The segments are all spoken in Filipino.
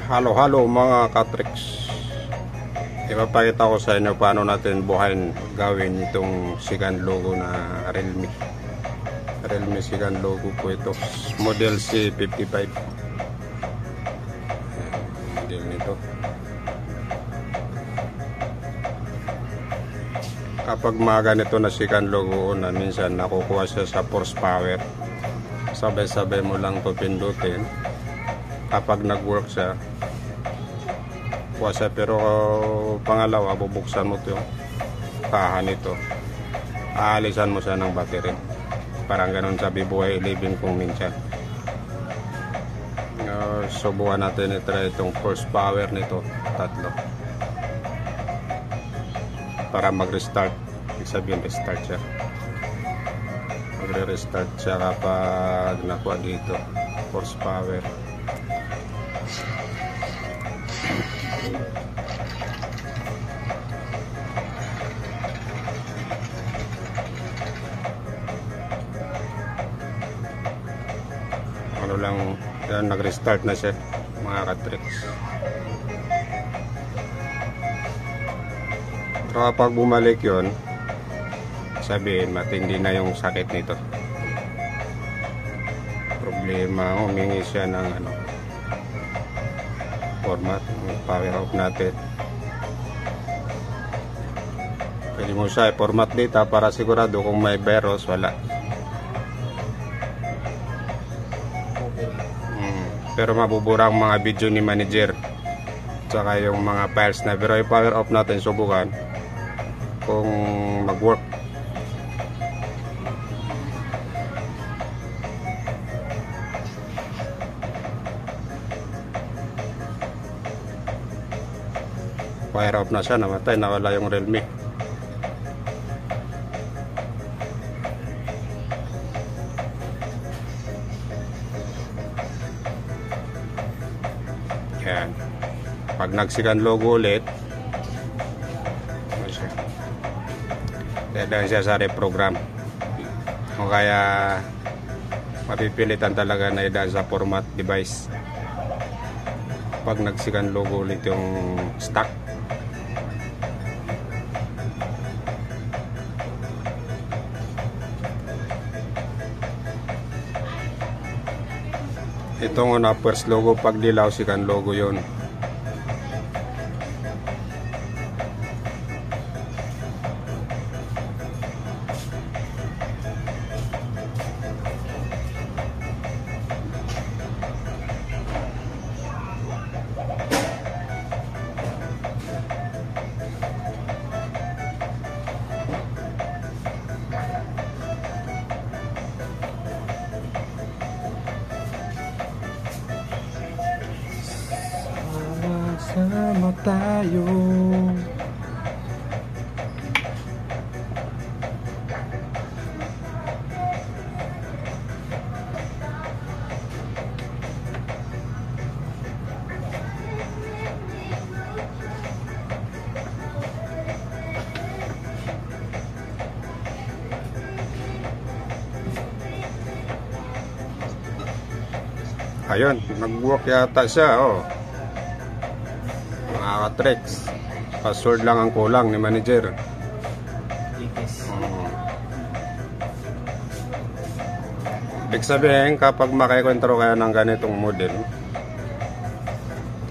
Halo mga katrix, ipapakita ko sa inyo paano natin buhayin gawin itong Sigan logo na Realme Sigan logo po ito, model C55 model nito. Kapag mga ganito na Sigan logo na, minsan nakukuha siya sa force power, sabay-sabay mo lang to pindutin. Kapag nag-work siya, kuwasa, pero pangalawa bubuksan mo ito yung kaha nito, aalisan mo siya ng battery. Parang ganun sa Vivo Y11 kung minsan. Subukan natin itry itong force power nito, tatlo, para mag-restart. Ibig sabihin restart siya, magre-restart siya kapag nakuha dito force power. Ano lang yan, nag-restart na siya mga katrix. Pero kapag bumalik yon, sabihin matindi na yung sakit nito. Problema, humingi siya ng format, power off natin. Pwede mo siya i-format data para sigurado kung may virus, wala. Pero mabubura ang mga video ni manager tsaka yung mga files na. Pero i-power off natin, subukan kung mag-work. Fire off na siya, namatay, nawala yung Realme. Yan. Pag nagsigan logo ulit, dadaan siya sa reprogram, o kaya mapipilitan talaga na idaan sa format device pag nagsigan logo ulit yung stock. Itong una first logo, pag dilaw Sigan logo yon. Sama tayo. Ayun, nag-work yata siya, oh. Mga katrix, password lang ang kulang ni manager. Ibig sabihin, kapag makikontrol kaya ng ganitong model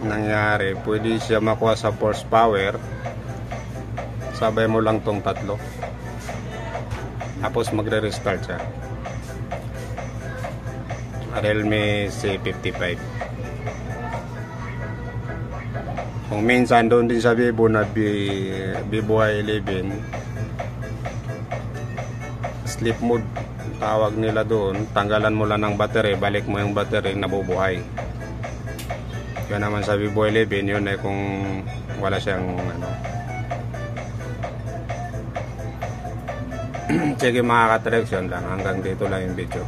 nangyari, pwede siya makuha sa force power, sabay mo lang tong tatlo, tapos magre-restart siya. Realme C55. Kung minsan doon din sa Vivo na Vivo Y11 sleep mode tawag nila doon, tanggalan mo lang ng battery, balik mo yung battery, nabubuhay. Yun naman sa Vivo Y11, yun ay kung wala siyang sige mga katraction lang, hanggang dito lang yung video.